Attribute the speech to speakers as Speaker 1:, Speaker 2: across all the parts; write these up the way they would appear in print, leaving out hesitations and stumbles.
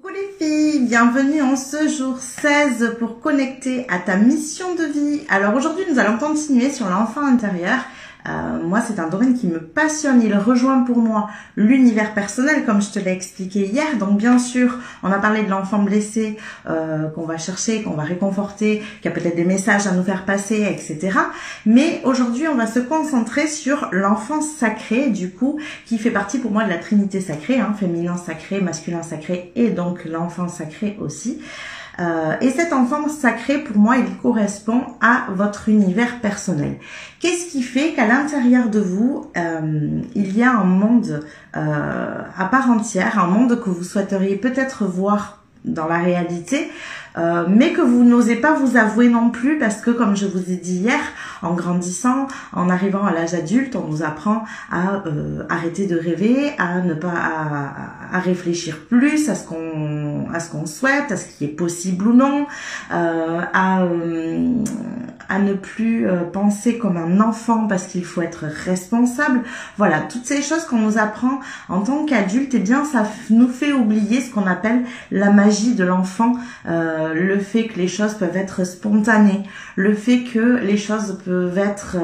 Speaker 1: Coucou les filles, bienvenue en ce jour 16 pour connecter à ta mission de vie. Alors aujourd'hui nous allons continuer sur l'enfant intérieur. Moi c'est un domaine qui me passionne, il rejoint pour moi l'univers personnel comme je te l'ai expliqué hier. Donc bien sûr on a parlé de l'enfant blessé qu'on va chercher, qu'on va réconforter, qui a peut-être des messages à nous faire passer, etc. Mais aujourd'hui on va se concentrer sur l'enfant sacré du coup qui fait partie pour moi de la trinité sacrée, hein, féminin sacré, masculin sacré et donc l'enfant sacré aussi. Et cet enfant sacré, pour moi, il correspond à votre univers personnel. Qu'est-ce qui fait qu'à l'intérieur de vous, il y a un monde à part entière, un monde que vous souhaiteriez peut-être voir dans la réalité, mais que vous n'osez pas vous avouer non plus parce que, comme je vous ai dit hier, en grandissant, en arrivant à l'âge adulte, on nous apprend à arrêter de rêver, à ne pas à réfléchir plus à ce qu'on souhaite, à ce qui est possible ou non, à ne plus penser comme un enfant parce qu'il faut être responsable. Voilà, toutes ces choses qu'on nous apprend en tant qu'adulte, eh bien ça nous fait oublier ce qu'on appelle la magie de l'enfant, le fait que les choses peuvent être spontanées, le fait que les choses peuvent être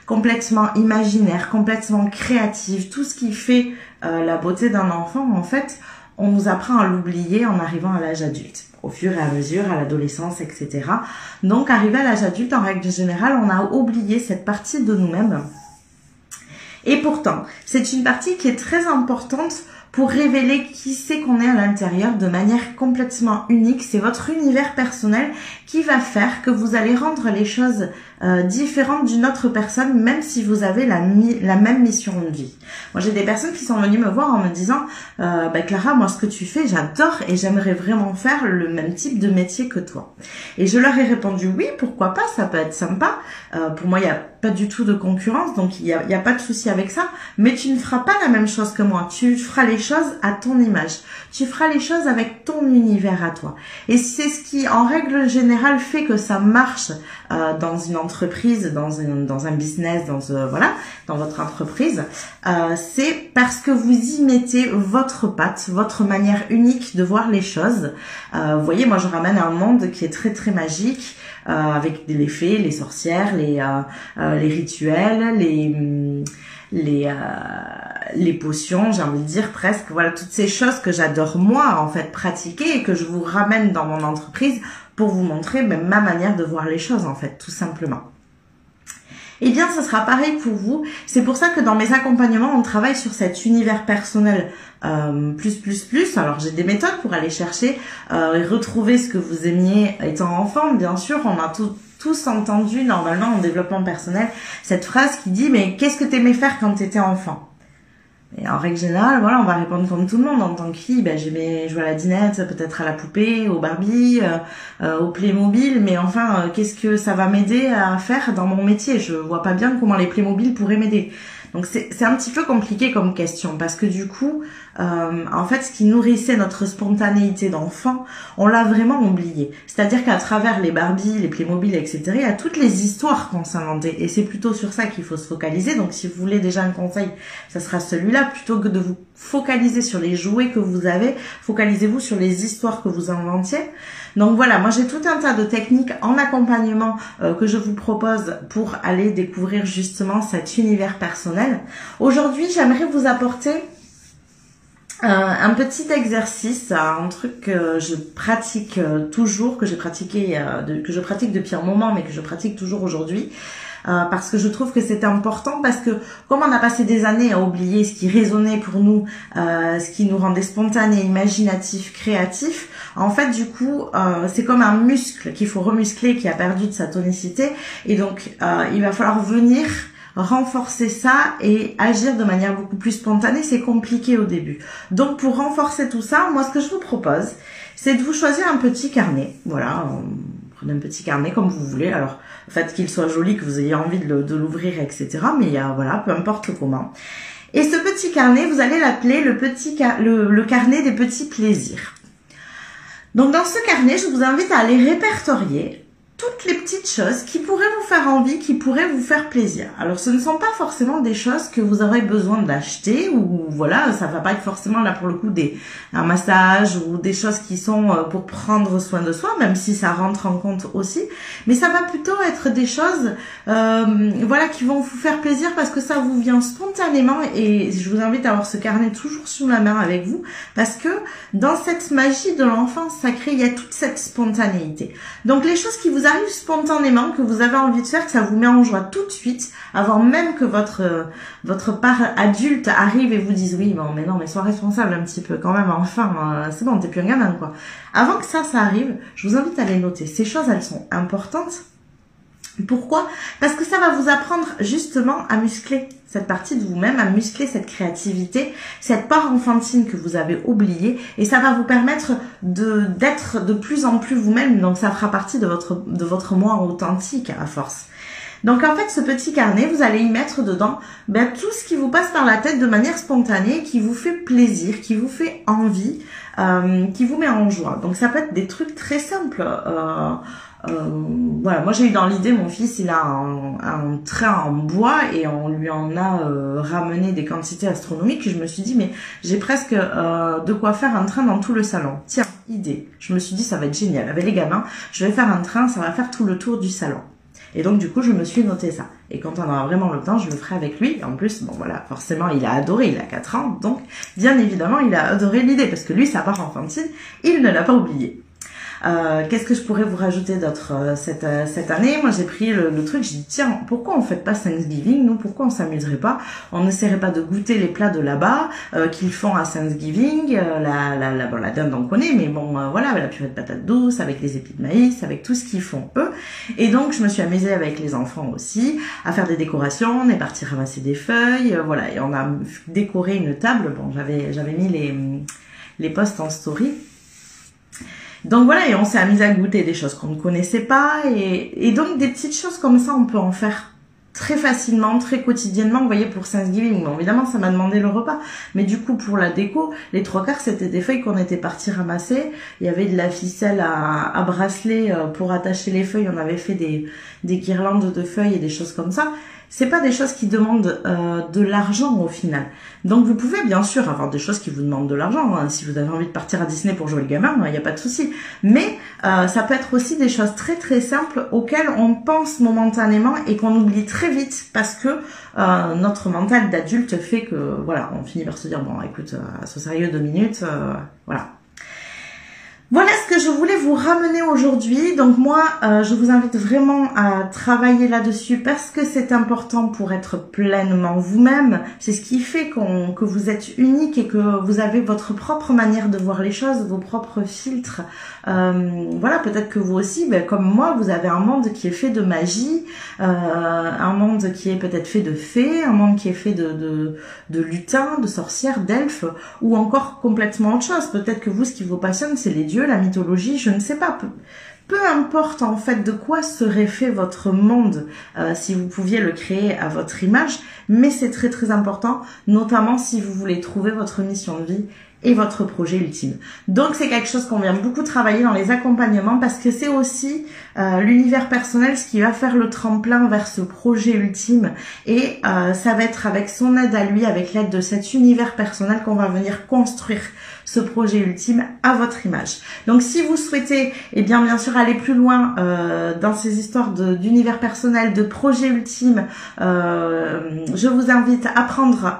Speaker 1: complètement imaginaires, complètement créatives, tout ce qui fait la beauté d'un enfant, en fait, on nous apprend à l'oublier en arrivant à l'âge adulte, au fur et à mesure, à l'adolescence, etc. Donc, arrivé à l'âge adulte, en règle générale, on a oublié cette partie de nous-mêmes. Et pourtant, c'est une partie qui est très importante pour révéler qui c'est qu'on est à l'intérieur de manière complètement unique. C'est votre univers personnel qui va faire que vous allez rendre les choses différentes d'une autre personne, même si vous avez la même mission de vie. Moi, j'ai des personnes qui sont venues me voir en me disant Clara, moi, ce que tu fais, j'adore et j'aimerais vraiment faire le même type de métier que toi. Et je leur ai répondu oui, pourquoi pas, ça peut être sympa. Pour moi, il n'y a pas du tout de concurrence, donc il y a pas de souci avec ça. Mais tu ne feras pas la même chose que moi. Tu feras les choses à ton image. Tu feras les choses avec ton univers à toi. Et c'est ce qui, en règle générale, fait que ça marche dans une entreprise, dans un business, dans votre entreprise. C'est parce que vous y mettez votre patte, votre manière unique de voir les choses. Vous voyez, moi, je ramène un monde qui est très, très magique, avec les fées, les sorcières, les rituels, les potions, j'ai envie de dire presque, voilà, toutes ces choses que j'adore moi en fait pratiquer et que je vous ramène dans mon entreprise pour vous montrer ma manière de voir les choses en fait, tout simplement. Eh bien, ce sera pareil pour vous. C'est pour ça que dans mes accompagnements, on travaille sur cet univers personnel plus. Alors, j'ai des méthodes pour aller chercher et retrouver ce que vous aimiez étant enfant. Bien sûr, on a tous entendu normalement en développement personnel cette phrase qui dit « Mais qu'est-ce que tu aimais faire quand tu étais enfant ?» Et en règle générale, voilà, on va répondre comme tout le monde. En tant que fille, j'aimais jouer à la dinette, peut-être à la poupée, au Barbie, au Playmobil. Mais enfin, qu'est-ce que ça va m'aider à faire dans mon métier? Je vois pas bien comment les Playmobil pourraient m'aider. Donc c'est un petit peu compliqué comme question parce que du coup, en fait, ce qui nourrissait notre spontanéité d'enfant, on l'a vraiment oublié. C'est-à-dire qu'à travers les Barbie, les Playmobil, etc., il y a toutes les histoires qu'on s'inventait et c'est plutôt sur ça qu'il faut se focaliser. Donc si vous voulez déjà un conseil, ça sera celui-là. Plutôt que de vous focaliser sur les jouets que vous avez, focalisez-vous sur les histoires que vous inventiez. Donc voilà, moi j'ai tout un tas de techniques en accompagnement que je vous propose pour aller découvrir justement cet univers personnel. Aujourd'hui, j'aimerais vous apporter un petit exercice, un truc que je pratique toujours, que je pratique depuis un moment, mais que je pratique toujours aujourd'hui. Parce que je trouve que c'est important, parce que comme on a passé des années à oublier ce qui résonnait pour nous, ce qui nous rendait spontanés, imaginatifs, créatifs, en fait du coup c'est comme un muscle qu'il faut remuscler, qui a perdu de sa tonicité, et donc il va falloir venir renforcer ça et agir de manière beaucoup plus spontanée. C'est compliqué au début. Donc pour renforcer tout ça, moi ce que je vous propose, c'est de vous choisir un petit carnet. Voilà, prenez un petit carnet comme vous voulez. Alors faites qu'il soit joli, que vous ayez envie de l'ouvrir, etc. Mais voilà, peu importe comment. Et ce petit carnet, vous allez l'appeler le carnet des petits plaisirs. Donc dans ce carnet, je vous invite à aller répertorier toutes les petites choses qui pourraient vous faire envie, qui pourraient vous faire plaisir. Alors ce ne sont pas forcément des choses que vous aurez besoin d'acheter ou voilà, ça va pas être forcément là pour le coup un massage ou des choses qui sont pour prendre soin de soi, même si ça rentre en compte aussi, mais ça va plutôt être des choses voilà, qui vont vous faire plaisir parce que ça vous vient spontanément et je vous invite à avoir ce carnet toujours sous la main avec vous parce que dans cette magie de l'enfance sacrée, il y a toute cette spontanéité. Donc les choses qui vous arrivent spontanément, que vous avez envie de faire, que ça vous met en joie tout de suite, avant même que votre part adulte arrive et vous dise oui, bon, mais non, mais sois responsable un petit peu quand même, enfin, c'est bon, t'es plus un gamin, quoi. Avant que ça arrive, je vous invite à les noter. Ces choses, elles sont importantes. Pourquoi? Parce que ça va vous apprendre justement à muscler cette partie de vous-même, à muscler cette créativité, cette part enfantine que vous avez oubliée, et ça va vous permettre d'être de plus en plus vous-même, donc ça fera partie de votre moi authentique à force. Donc en fait, ce petit carnet, vous allez y mettre dedans tout ce qui vous passe par la tête de manière spontanée, qui vous fait plaisir, qui vous fait envie, qui vous met en joie. Donc ça peut être des trucs très simples. Voilà, moi j'ai eu dans l'idée, mon fils il a un train en bois et on lui en a ramené des quantités astronomiques et je me suis dit mais j'ai presque de quoi faire un train dans tout le salon. Tiens, idée. Je me suis dit ça va être génial. Avec les gamins, je vais faire un train, ça va faire tout le tour du salon. Et donc du coup je me suis noté ça. Et quand on aura vraiment le temps, je le ferai avec lui. Et en plus, bon voilà, forcément il a adoré, il a 4 ans, donc bien évidemment il a adoré l'idée parce que lui sa part enfantine, il ne l'a pas oublié. Qu'est-ce que je pourrais vous rajouter d'autre cette année? Moi j'ai pris le truc, j'ai dit tiens, pourquoi on fait pas Thanksgiving? Nous, pourquoi on s'amuserait pas? On n'essaierait pas de goûter les plats de là-bas qu'ils font à Thanksgiving, la dinde on connaît, mais bon voilà, la purée de patates douces avec les épis de maïs, avec tout ce qu'ils font eux. Et donc je me suis amusée avec les enfants aussi à faire des décorations, on est parti ramasser des feuilles, voilà, et on a décoré une table. Bon, j'avais mis les posts en story. Donc voilà, et on s'est amusé à goûter des choses qu'on ne connaissait pas, et donc des petites choses comme ça, on peut en faire très facilement, très quotidiennement. Vous voyez, pour Thanksgiving, bon, évidemment, ça m'a demandé le repas, mais du coup, pour la déco, les 3/4, c'était des feuilles qu'on était parti ramasser. Il y avait de la ficelle à bracelet pour attacher les feuilles. On avait fait des guirlandes de feuilles et des choses comme ça. C'est pas des choses qui demandent de l'argent au final. Donc vous pouvez bien sûr avoir des choses qui vous demandent de l'argent. Hein. Si vous avez envie de partir à Disney pour jouer le gamin, il n'y a pas de souci. Mais ça peut être aussi des choses très très simples auxquelles on pense momentanément et qu'on oublie très vite parce que notre mental d'adulte fait que voilà, on finit par se dire bon écoute, sois sérieux 2 minutes, voilà. Voilà ce que je voulais vous ramener aujourd'hui. Donc moi, je vous invite vraiment à travailler là-dessus parce que c'est important pour être pleinement vous-même. C'est ce qui fait que vous êtes unique et que vous avez votre propre manière de voir les choses, vos propres filtres. Voilà, peut-être que vous aussi, comme moi, vous avez un monde qui est fait de magie, un monde qui est peut-être fait de fées, un monde qui est fait de lutins, de sorcières, d'elfes, ou encore complètement autre chose. Peut-être que vous, ce qui vous passionne, c'est les dieux, la mythologie, je ne sais pas. Peu importe en fait de quoi serait fait votre monde si vous pouviez le créer à votre image, mais c'est très très important, notamment si vous voulez trouver votre mission de vie et votre projet ultime. Donc c'est quelque chose qu'on vient beaucoup travailler dans les accompagnements parce que c'est aussi l'univers personnel ce qui va faire le tremplin vers ce projet ultime et ça va être avec son aide à lui, avec l'aide de cet univers personnel qu'on va venir construire ce projet ultime à votre image. Donc si vous souhaitez, eh bien sûr aller plus loin dans ces histoires d'univers personnel, de projet ultime, je vous invite à prendre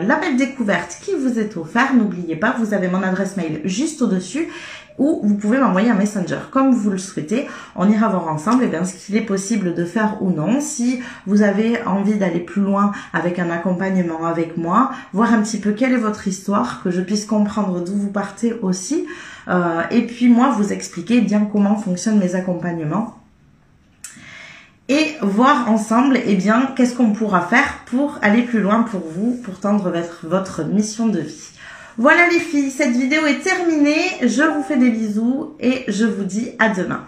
Speaker 1: l'appel découverte qui vous est offert. N'oubliez pas, vous avez mon adresse mail juste au-dessus ou vous pouvez m'envoyer un messenger comme vous le souhaitez. On ira voir ensemble ce qu'il est possible de faire ou non. Si vous avez envie d'aller plus loin avec un accompagnement avec moi, voir un petit peu quelle est votre histoire, que je puisse comprendre d'où vous partez aussi. Et puis moi, vous expliquer bien comment fonctionnent mes accompagnements. Et voir ensemble, qu'est-ce qu'on pourra faire pour aller plus loin pour vous, pour tendre vers votre mission de vie. Voilà les filles, cette vidéo est terminée. Je vous fais des bisous et je vous dis à demain.